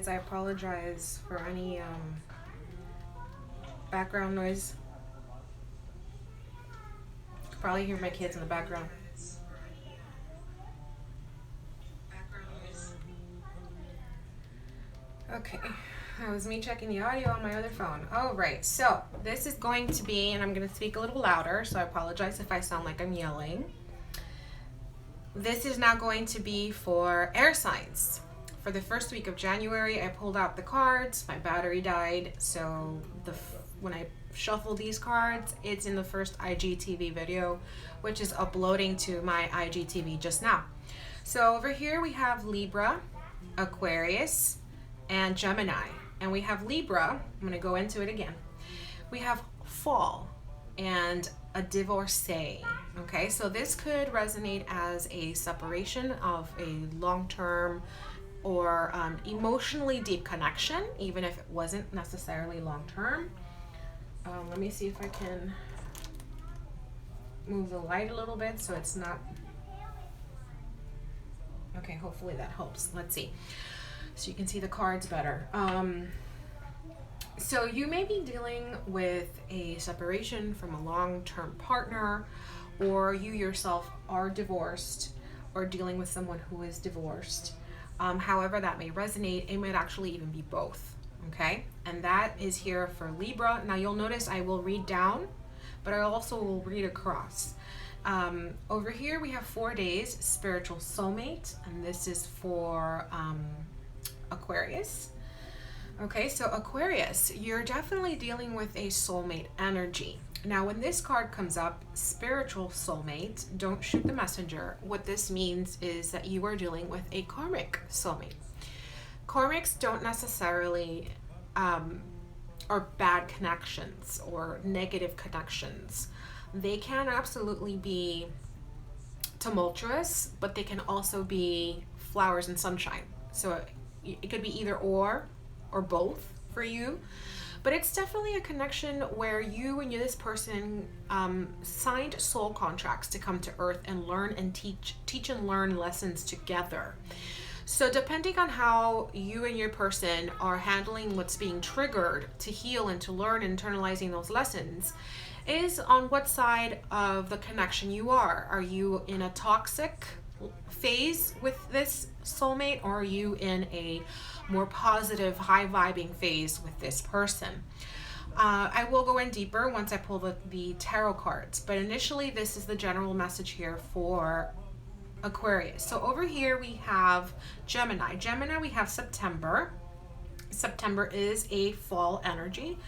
I apologize for any background noise. You can probably hear my kids in the background. Okay, that was me checking the audio on my other phone. All right, so this is going to be, and I'm going to speak a little louder, so I apologize if I sound like I'm yelling. This is now going to be for air signs. For the first week of January, I pulled out the cards. My battery died, so when I shuffle these cards, it's in the first IGTV video, which is uploading to my IGTV just now. So over here we have Libra, Aquarius, and Gemini. And we have Libra. I'm going to go into it again. We have fall and a divorcee. Okay, so this could resonate as a separation of a long-term or emotionally deep connection, even if it wasn't necessarily long-term. Let me see if I can move the light a little bit so it's not... Okay, hopefully that helps. Let's see. So you can see the cards better. So you may be dealing with a separation from a long-term partner, or you yourself are divorced or dealing with someone who is divorced. However that may resonate, it might actually even be both, okay? And that is here for Libra. Now you'll notice I will read down, but I also will read across. Over here we have 4 days, spiritual soulmate, and this is for Aquarius. Okay, so Aquarius, you're definitely dealing with a soulmate energy. Now, when this card comes up, spiritual soulmate, don't shoot the messenger. What this means is that you are dealing with a karmic soulmate. Karmics don't necessarily are bad connections or negative connections. They can absolutely be tumultuous, but they can also be flowers and sunshine. So it could be either or both for you. But it's definitely a connection where you and this person signed soul contracts to come to Earth and learn and teach and learn lessons together. So depending on how you and your person are handling what's being triggered to heal and to learn and internalizing those lessons is on what side of the connection you are. Are you in a toxic phase with this soulmate, or are you in a more positive, high vibing phase with this person? I will go in deeper once I pull the tarot cards, but initially this is the general message here for Aquarius. So over here we have Gemini. Gemini, we have September. September is a fall energy.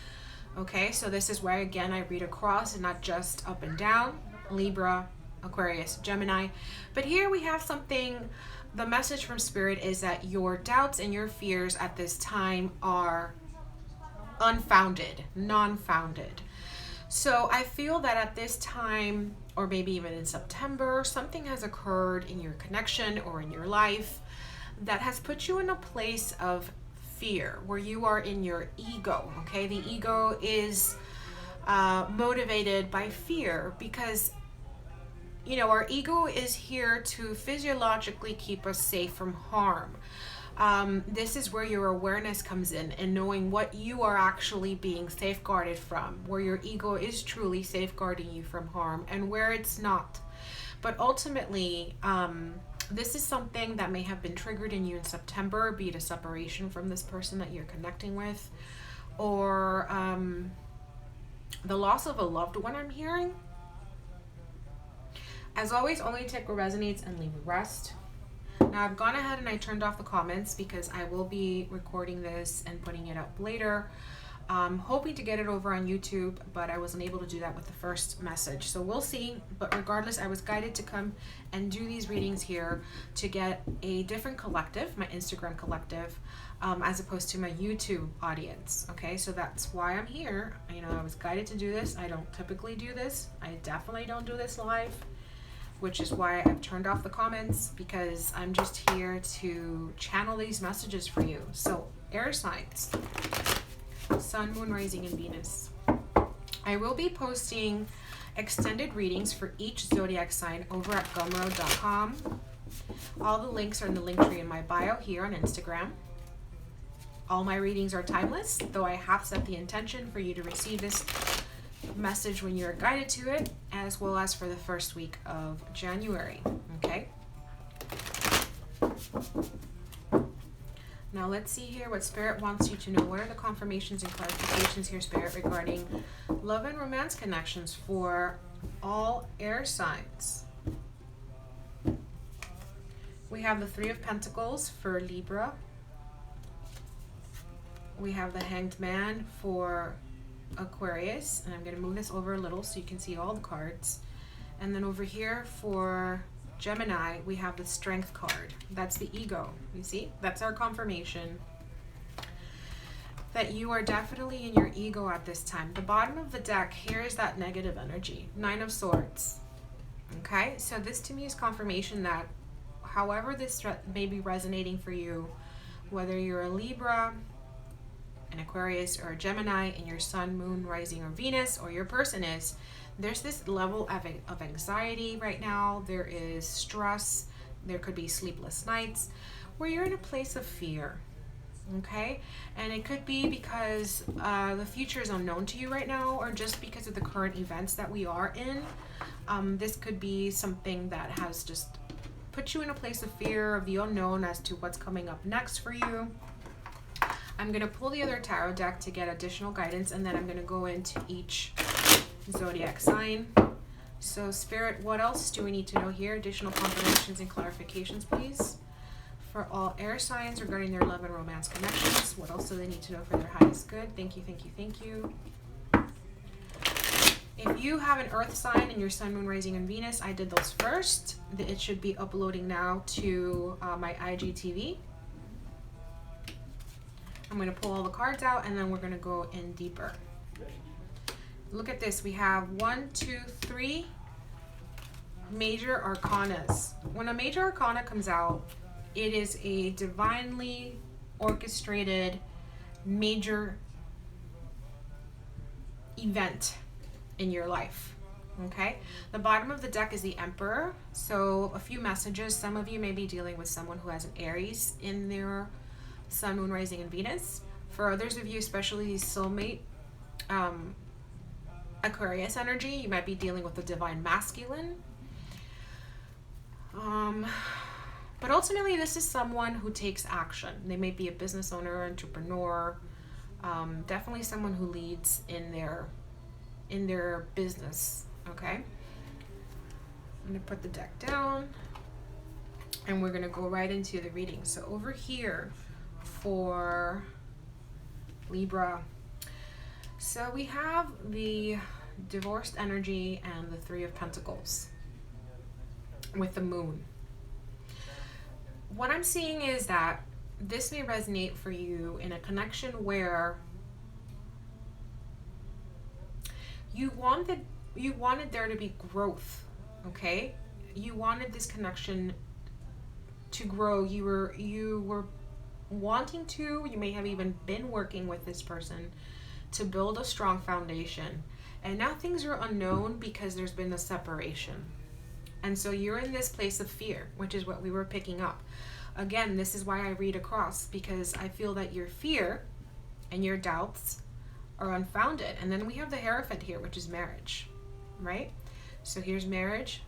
Okay, so this is where again I read across and not just up and down. Libra, Aquarius, Gemini. But here we have something, the message from Spirit is that your doubts and your fears at this time are unfounded, non-founded. So I feel that at this time, or maybe even in September, something has occurred in your connection or in your life that has put you in a place of fear, where you are in your ego, okay? The ego is motivated by fear because, you know, our ego is here to physiologically keep us safe from harm. This is where your awareness comes in and knowing what you are actually being safeguarded from, where your ego is truly safeguarding you from harm and where it's not. But ultimately, this is something that may have been triggered in you in September, be it a separation from this person that you're connecting with, or the loss of a loved one, I'm hearing. As always, only take what resonates and leave the rest. Now I've gone ahead and I turned off the comments because I will be recording this and putting it up later. Hoping to get it over on YouTube, but I wasn't able to do that with the first message. So we'll see. But regardless, I was guided to come and do these readings here to get a different collective, my Instagram collective, as opposed to my YouTube audience. Okay, so that's why I'm here. You know, I was guided to do this. I don't typically do this. I definitely don't do this live, which is why I've turned off the comments, because I'm just here to channel these messages for you. So air signs. Sun, Moon, Rising, and Venus. I will be posting extended readings for each zodiac sign over at gumroad.com. All the links are in the link tree in my bio here on Instagram. All my readings are timeless, though I have set the intention for you to receive this message when you're guided to it, as well as for the first week of January. Okay? Now let's see here what Spirit wants you to know. What are the confirmations and clarifications here, Spirit, regarding love and romance connections for all air signs? We have the Three of Pentacles for Libra. We have the Hanged Man for Aquarius. And I'm going to move this over a little so you can see all the cards. And then over here for Gemini, we have the Strength card. That's the ego. You see? That's our confirmation that you are definitely in your ego at this time. The bottom of the deck, here is that negative energy. Nine of Swords. Okay? So this to me is confirmation that however this may be resonating for you, whether you're a Libra, an Aquarius, or a Gemini, and your Sun, Moon, Rising, or Venus, or your person is, there's this level of anxiety right now. There is stress. There could be sleepless nights where you're in a place of fear. Okay? And it could be because the future is unknown to you right now, or just because of the current events that we are in. This could be something that has just put you in a place of fear of the unknown as to what's coming up next for you. I'm going to pull the other tarot deck to get additional guidance, and then I'm going to go into each zodiac sign. So Spirit, what else do we need to know here? Additional confirmations and clarifications, please, for all air signs regarding their love and romance connections. What else do they need to know for their highest good? Thank you, thank you, thank you. If you have an earth sign and your Sun, Moon, Rising, and Venus, I did those first. It should be uploading now to my IGTV. I'm going to pull all the cards out, and then we're going to go in deeper. Look at this. We have 1, 2, 3 major arcanas. When a major arcana comes out, it is a divinely orchestrated major event in your life. Okay, the bottom of the deck is the Emperor. So a few messages. Some of you may be dealing with someone who has an Aries in their Sun, Moon, Rising, and Venus. For others of you, especially soulmate Aquarius energy, you might be dealing with the divine masculine. But ultimately, this is someone who takes action. They may be a business owner, entrepreneur, definitely someone who leads in their business. Okay, I'm going to put the deck down, and we're going to go right into the reading. So over here for Libra, so we have the divorced energy and the Three of Pentacles with the Moon. What I'm seeing is that this may resonate for you in a connection where you wanted there to be growth. Okay, you wanted this connection to grow. You were wanting to, you may have even been working with this person to build a strong foundation, and now things are unknown because there's been a separation, and so you're in this place of fear, which is what we were picking up. Again, this is why I read across, because I feel that your fear and your doubts are unfounded. And then we have the Hierophant here, which is marriage, right? So here's marriage,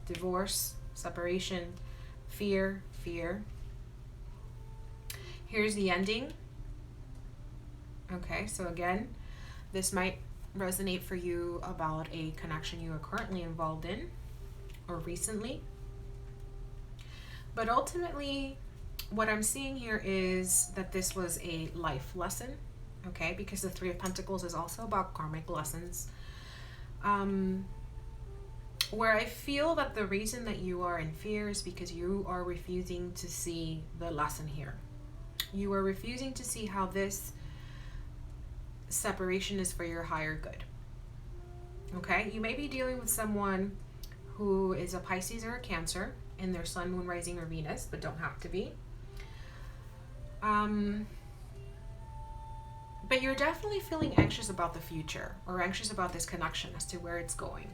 divorce, separation, fear. Here's the ending. Okay, so again, this might resonate for you about a connection you are currently involved in or recently. But ultimately, what I'm seeing here is that this was a life lesson, okay? Because the Three of Pentacles is also about karmic lessons. Where I feel that the reason that you are in fear is because you are refusing to see the lesson here. You are refusing to see how this separation is for your higher good. Okay? You may be dealing with someone who is a Pisces or a Cancer in their Sun, Moon, Rising, or Venus, but don't have to be. But you're definitely feeling anxious about the future, or anxious about this connection as to where it's going.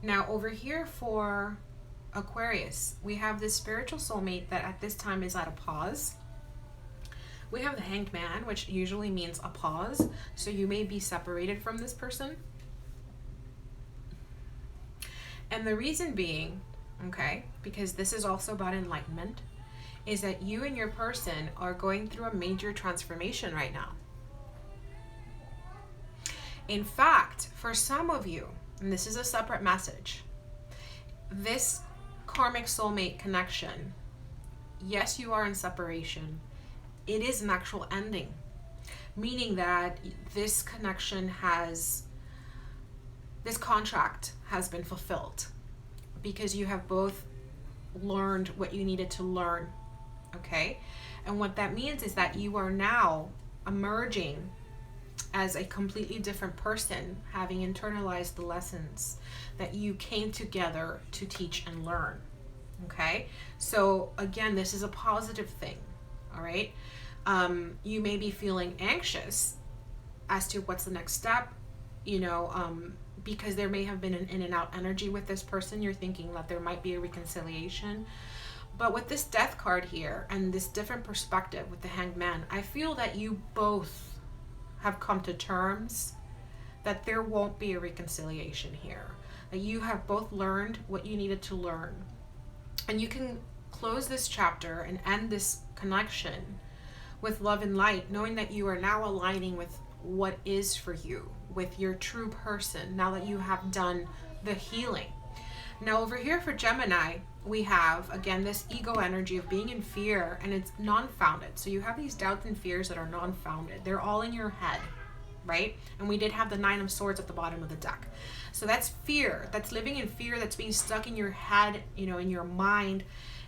Now over here for Aquarius, we have this spiritual soulmate that at this time is at a pause. We have the Hanged Man, which usually means a pause. So you may be separated from this person. And the reason being, okay, because this is also about enlightenment, is that you and your person are going through a major transformation right now. In fact, for some of you, and this is a separate message, this karmic soulmate connection, yes, you are in separation. It is an actual ending, meaning that this connection this contract has been fulfilled because you have both learned what you needed to learn, okay? And what that means is that you are now emerging as a completely different person, having internalized the lessons that you came together to teach and learn, okay? So again, this is a positive thing, all right? You may be feeling anxious as to what's the next step, because there may have been an in and out energy with this person. You're thinking that there might be a reconciliation. But with this death card here and this different perspective with the Hanged Man, I feel that you both have come to terms that there won't be a reconciliation here. That you have both learned what you needed to learn. And you can close this chapter and end this connection with love and light, knowing that you are now aligning with what is for you, with your true person, now that you have done the healing. Now over here for Gemini, we have, again, this ego energy of being in fear, and it's non-founded. So you have these doubts and fears that are non-founded. They're all in your head, right? And we did have the Nine of Swords at the bottom of the deck. So that's fear. That's living in fear. That's being stuck in your head, in your mind,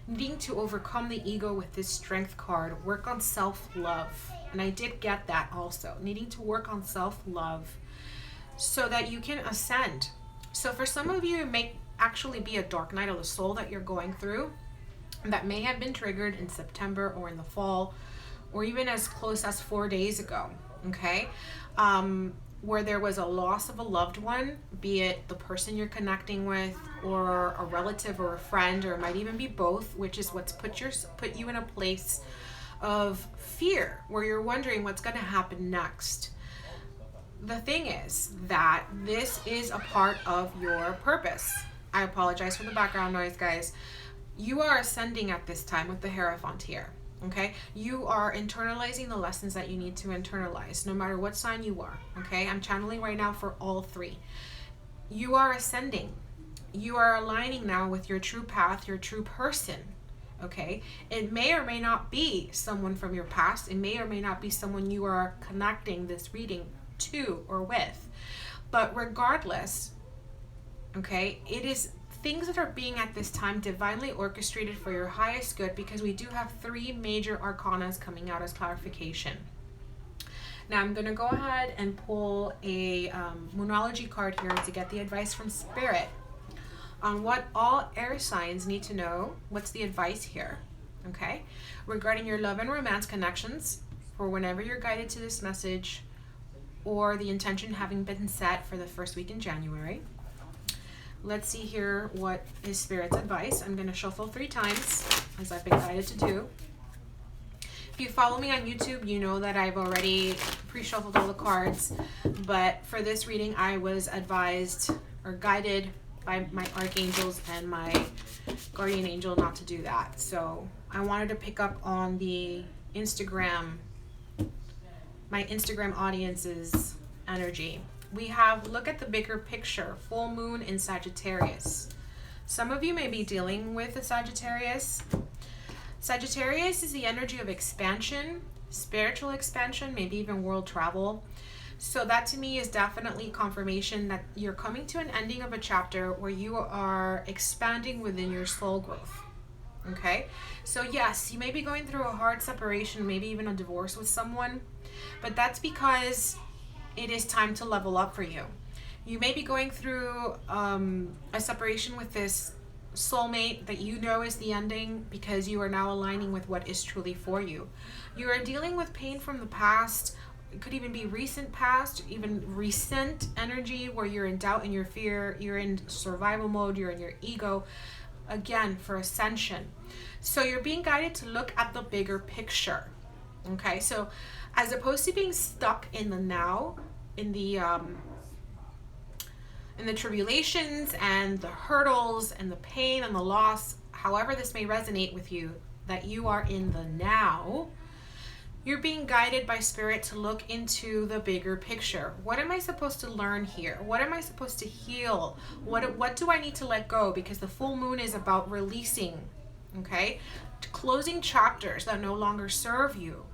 needing to overcome the ego with this Strength card, work on self-love. And I did get that also, needing to work on self-love so that you can ascend. So for some of you, it may actually be a dark night of the soul that you're going through that may have been triggered in September or in the fall, or even as close as 4 days ago, okay? Where there was a loss of a loved one, be it the person you're connecting with or a relative or a friend, or it might even be both, which is what's put you in a place of fear where you're wondering what's going to happen next. The thing is that this is a part of your purpose. I apologize for the background noise, guys. You are ascending at this time with the Hierophant here, okay? You are internalizing the lessons that you need to internalize, no matter what sign you are, okay? I'm channeling right now for all three. You are ascending. You are aligning now with your true path, your true person, okay? It may or may not be someone from your past. It may or may not be someone you are connecting this reading to or with. But regardless, okay, it is things that are being at this time divinely orchestrated for your highest good, because we do have 3 major arcanas coming out as clarification. Now I'm going to go ahead and pull a Moonology card here to get the advice from Spirit on what all air signs need to know. What's the advice here, okay, regarding your love and romance connections for whenever you're guided to this message, or the intention having been set for the first week in January. Let's see here what is Spirit's advice. I'm going to shuffle 3 times, as I've been guided to do. If you follow me on YouTube, you know that I've already pre-shuffled all the cards, but for this reading, I was advised or guided by my archangels and my guardian angel not to do that. So I wanted to pick up on the my Instagram audience's energy. We have, look at the bigger picture, full moon in Sagittarius. Some of you may be dealing with a Sagittarius. Sagittarius is the energy of expansion, spiritual expansion, maybe even world travel. So that to me is definitely confirmation that you're coming to an ending of a chapter where you are expanding within your soul growth. Okay? So yes, you may be going through a hard separation, maybe even a divorce with someone, but that's because it is time to level up for you. You may be going through a separation with this soulmate that you know is the ending because you are now aligning with what is truly for you. You are dealing with pain from the past. It could even be recent past, even recent energy where you're in doubt and your fear, you're in survival mode, you're in your ego. again, for ascension. So you're being guided to look at the bigger picture. Okay, so as opposed to being stuck in the now, in the tribulations and the hurdles and the pain and the loss, however this may resonate with you, that you are in the now, you're being guided by spirit to look into the bigger picture. What am I supposed to learn here? What am I supposed to heal? What do I need to let go? Because the full moon is about releasing, okay? Closing chapters that no longer serve you.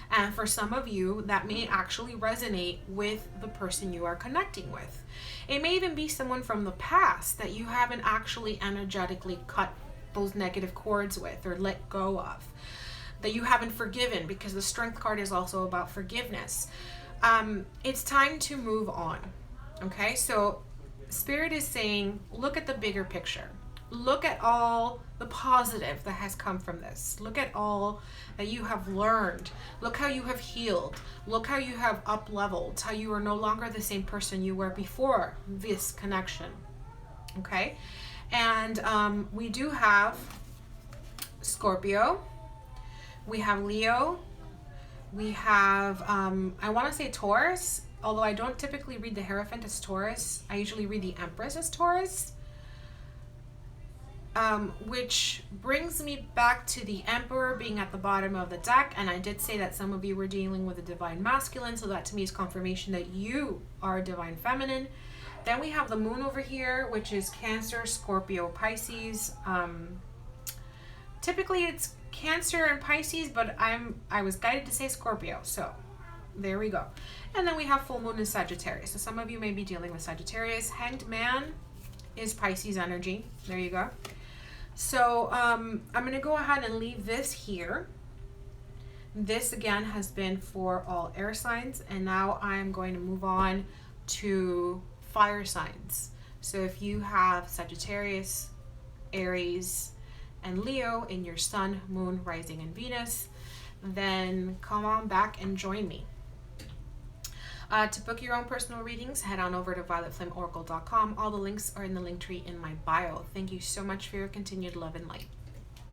And for some of you, that may actually resonate with the person you are connecting with. It may even be someone from the past that you haven't actually energetically cut those negative cords with or let go of, that you haven't forgiven, because the Strength card is also about forgiveness. It's time to move on. Okay, so Spirit is saying, look at the bigger picture. Look at all the positive that has come from this. Look at all that you have learned. Look how you have healed. Look how you have up-leveled, how you are no longer the same person you were before this connection. Okay, and we do have Scorpio. We have Leo. We have, I want to say Taurus, although I don't typically read the Hierophant as Taurus. I usually read the Empress as Taurus. Which brings me back to the Emperor being at the bottom of the deck. And I did say that some of you were dealing with a Divine Masculine. So that to me is confirmation that you are a Divine Feminine. Then we have the Moon over here, which is Cancer, Scorpio, Pisces. Typically it's Cancer and Pisces, but I was guided to say Scorpio, so there we go. And then we have full moon in Sagittarius. So some of you may be dealing with Sagittarius. Hanged Man is Pisces energy. There you go. So I'm going to go ahead and leave this here. This again has been for all air signs, and now I'm going to move on to fire signs. So if you have Sagittarius, Aries, and Leo in your Sun, Moon, Rising, and Venus, then come on back and join me. To book your own personal readings, head on over to violetflameoracle.com. All the links are in the link tree in my bio. Thank you so much for your continued love and light.